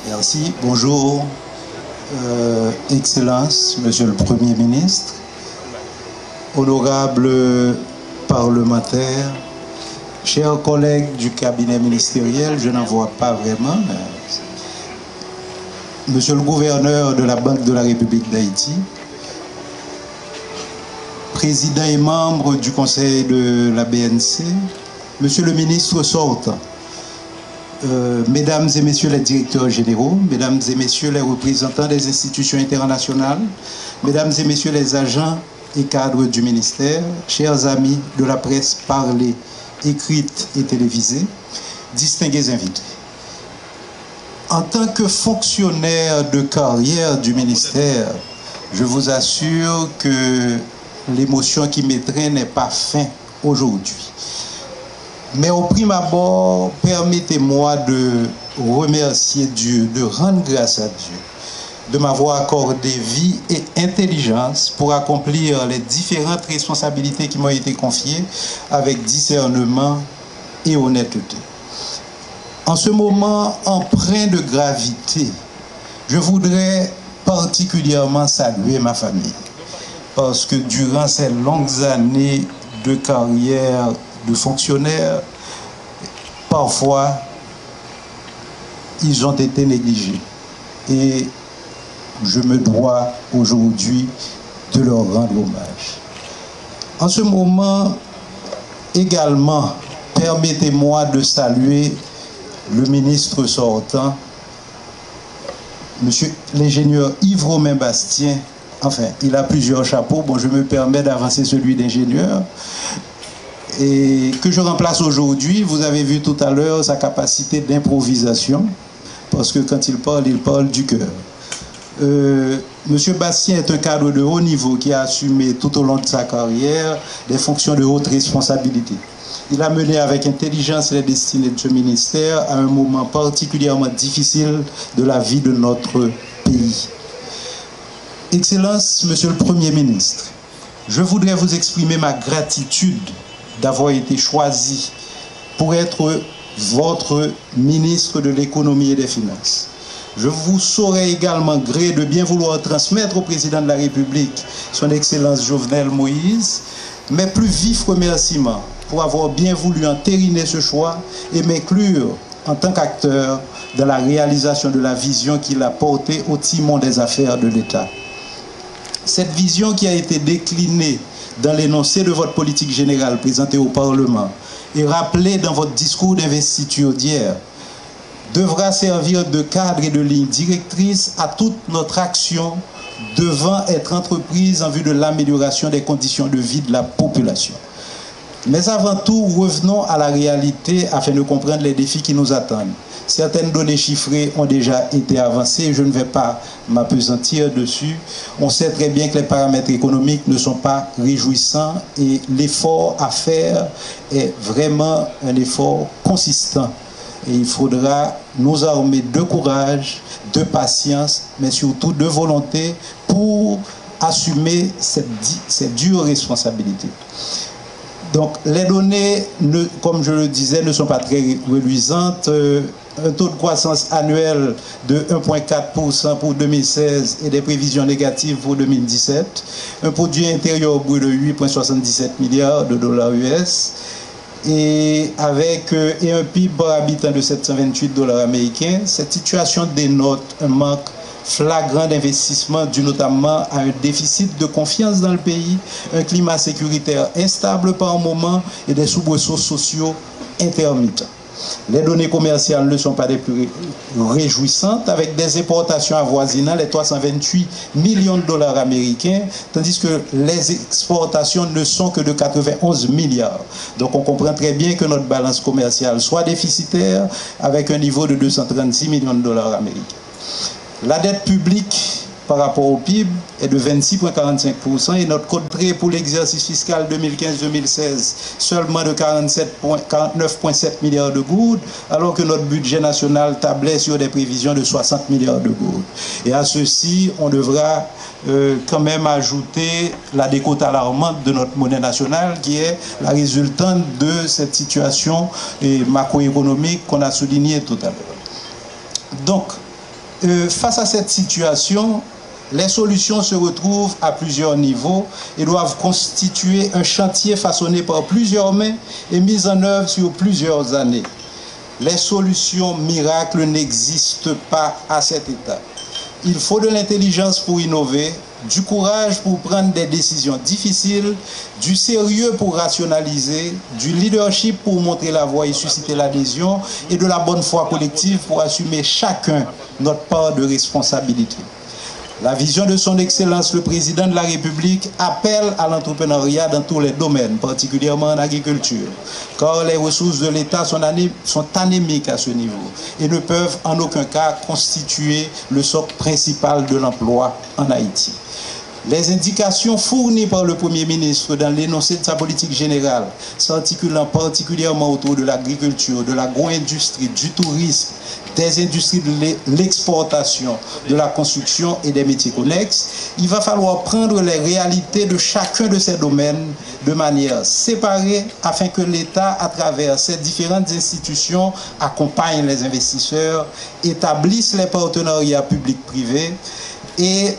Merci. Bonjour, Excellence, Monsieur le Premier ministre, honorables parlementaires, chers collègues du cabinet ministériel, je n'en vois pas vraiment, mais... Monsieur le gouverneur de la Banque de la République d'Haïti, président et membre du conseil de la BNC, Monsieur le ministre sortant, Mesdames et Messieurs les directeurs généraux, Mesdames et Messieurs les représentants des institutions internationales, Mesdames et Messieurs les agents et cadres du ministère, chers amis de la presse parlée, écrite et télévisée, distingués invités. En tant que fonctionnaire de carrière du ministère, je vous assure que l'émotion qui m'étreint n'est pas fin aujourd'hui. Mais au prime abord, permettez-moi de remercier Dieu, de rendre grâce à Dieu, de m'avoir accordé vie et intelligence pour accomplir les différentes responsabilités qui m'ont été confiées avec discernement et honnêteté. En ce moment empreint de gravité, je voudrais particulièrement saluer ma famille, parce que durant ces longues années de carrière de fonctionnaire, parfois, ils ont été négligés. Et je me dois aujourd'hui de leur rendre hommage. En ce moment, également, permettez-moi de saluer le ministre sortant, monsieur l'ingénieur Yves-Romain Bastien. Enfin, il a plusieurs chapeaux. Bon, je me permets d'avancer celui d'ingénieur. Et que je remplace aujourd'hui. Vous avez vu tout à l'heure sa capacité d'improvisation, parce que quand il parle du cœur. Monsieur Bastien est un cadre de haut niveau qui a assumé tout au long de sa carrière des fonctions de haute responsabilité. Il a mené avec intelligence les destinées de ce ministère à un moment particulièrement difficile de la vie de notre pays. Excellence, Monsieur le Premier ministre, je voudrais vous exprimer ma gratitude d'avoir été choisi pour être votre ministre de l'économie et des finances. Je vous saurais également gré de bien vouloir transmettre au président de la République, son Excellence Jovenel Moïse, mes plus vifs remerciements pour avoir bien voulu entériner ce choix et m'inclure en tant qu'acteur dans la réalisation de la vision qu'il a portée au timon des affaires de l'État. Cette vision qui a été déclinée dans l'énoncé de votre politique générale présentée au Parlement et rappelée dans votre discours d'investiture d'hier devra servir de cadre et de ligne directrice à toute notre action devant être entreprise en vue de l'amélioration des conditions de vie de la population. Mais avant tout, revenons à la réalité afin de comprendre les défis qui nous attendent. Certaines données chiffrées ont déjà été avancées, je ne vais pas m'appesantir dessus. On sait très bien que les paramètres économiques ne sont pas réjouissants et l'effort à faire est vraiment un effort consistant. Et il faudra nous armer de courage, de patience, mais surtout de volonté pour assumer cette dure responsabilité. Donc les données, comme je le disais, ne sont pas très reluisantes. Un taux de croissance annuel de 1,4% pour 2016 et des prévisions négatives pour 2017. Un produit intérieur brut de 8,77 milliards de dollars US. Et avec un PIB par habitant de 728 dollars américains, cette situation dénote un manque flagrant d'investissement dû notamment à un déficit de confiance dans le pays, un climat sécuritaire instable par moments et des soubresauts sociaux intermittents. Les données commerciales ne sont pas des plus réjouissantes, avec des importations avoisinant les 328 millions de dollars américains, tandis que les exportations ne sont que de 91 milliards. Donc on comprend très bien que notre balance commerciale soit déficitaire, avec un niveau de 236 millions de dollars américains. La dette publique par rapport au PIB est de 26,45% et notre compte prêt pour l'exercice fiscal 2015-2016 seulement de 49,7 milliards de gouttes, alors que notre budget national tablait sur des prévisions de 60 milliards de gouttes. Et à ceci, on devra quand même ajouter la décote alarmante de notre monnaie nationale qui est la résultante de cette situation macroéconomique qu'on a soulignée tout à l'heure. Donc, face à cette situation, les solutions se retrouvent à plusieurs niveaux et doivent constituer un chantier façonné par plusieurs mains et mis en œuvre sur plusieurs années. Les solutions miracles n'existent pas à cet état. Il faut de l'intelligence pour innover, du courage pour prendre des décisions difficiles, du sérieux pour rationaliser, du leadership pour montrer la voie et susciter l'adhésion, et de la bonne foi collective pour assumer chacun notre part de responsabilité. La vision de son Excellence le Président de la République appelle à l'entrepreneuriat dans tous les domaines, particulièrement en agriculture, car les ressources de l'État sont anémiques à ce niveau et ne peuvent en aucun cas constituer le socle principal de l'emploi en Haïti. Les indications fournies par le Premier ministre dans l'énoncé de sa politique générale, s'articulant particulièrement autour de l'agriculture, de l'agro-industrie, du tourisme, des industries de l'exportation, de la construction et des métiers connexes, il va falloir prendre les réalités de chacun de ces domaines de manière séparée afin que l'État, à travers ces différentes institutions, accompagne les investisseurs, établisse les partenariats publics-privés et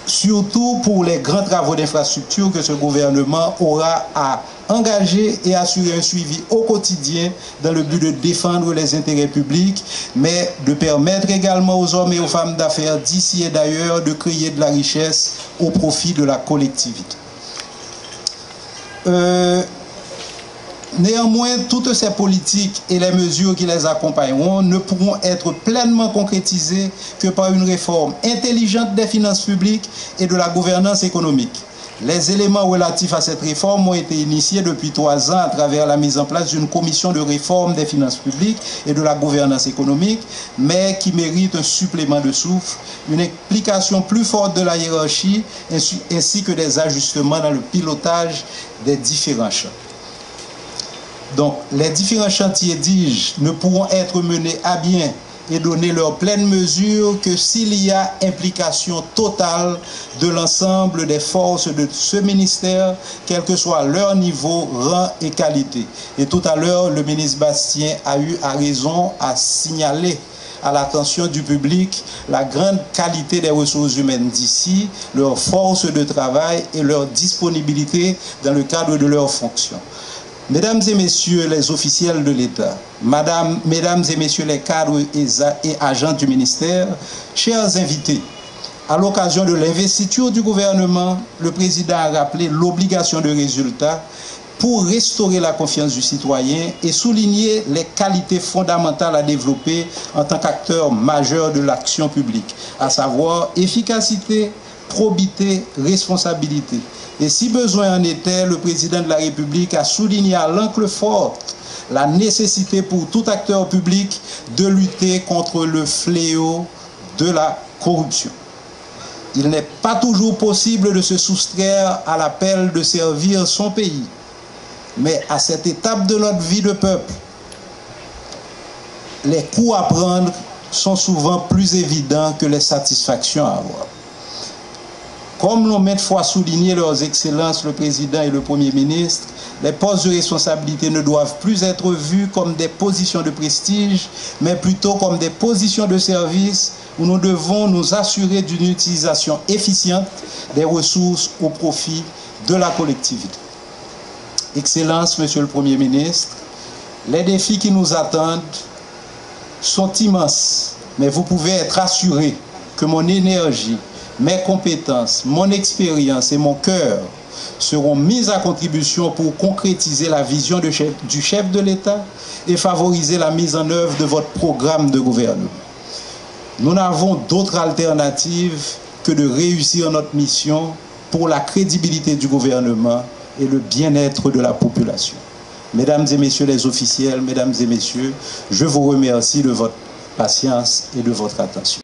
surtout pour les grands travaux d'infrastructure que ce gouvernement aura à engager et assurer un suivi au quotidien dans le but de défendre les intérêts publics, mais de permettre également aux hommes et aux femmes d'affaires d'ici et d'ailleurs de créer de la richesse au profit de la collectivité. Néanmoins, toutes ces politiques et les mesures qui les accompagneront ne pourront être pleinement concrétisées que par une réforme intelligente des finances publiques et de la gouvernance économique. Les éléments relatifs à cette réforme ont été initiés depuis 3 ans à travers la mise en place d'une commission de réforme des finances publiques et de la gouvernance économique, mais qui mérite un supplément de souffle, une implication plus forte de la hiérarchie ainsi que des ajustements dans le pilotage des différents champs. Donc, les différents chantiers, dis-je, ne pourront être menés à bien et donner leur pleine mesure que s'il y a implication totale de l'ensemble des forces de ce ministère, quel que soit leur niveau, rang et qualité. Et tout à l'heure, le ministre Bastien a eu à raison à signaler à l'attention du public la grande qualité des ressources humaines d'ici, leur force de travail et leur disponibilité dans le cadre de leurs fonctions. Mesdames et messieurs les officiels de l'État, mesdames et messieurs les cadres et agents du ministère, chers invités, à l'occasion de l'investiture du gouvernement, le président a rappelé l'obligation de résultat pour restaurer la confiance du citoyen et souligner les qualités fondamentales à développer en tant qu'acteur majeur de l'action publique, à savoir efficacité, probité, responsabilité. Et si besoin en était, le président de la République a souligné à l'encre forte la nécessité pour tout acteur public de lutter contre le fléau de la corruption. Il n'est pas toujours possible de se soustraire à l'appel de servir son pays. Mais à cette étape de notre vie de peuple, les coups à prendre sont souvent plus évidents que les satisfactions à avoir. Comme l'ont maintes fois souligné leurs excellences, le président et le premier ministre, les postes de responsabilité ne doivent plus être vus comme des positions de prestige, mais plutôt comme des positions de service où nous devons nous assurer d'une utilisation efficiente des ressources au profit de la collectivité. Excellences, Monsieur le Premier ministre, les défis qui nous attendent sont immenses, mais vous pouvez être assurés que mon énergie, mes compétences, mon expérience et mon cœur seront mis à contribution pour concrétiser la vision du chef de l'État et favoriser la mise en œuvre de votre programme de gouvernement. Nous n'avons d'autre alternative que de réussir notre mission pour la crédibilité du gouvernement et le bien-être de la population. Mesdames et messieurs les officiels, mesdames et messieurs, je vous remercie de votre patience et de votre attention.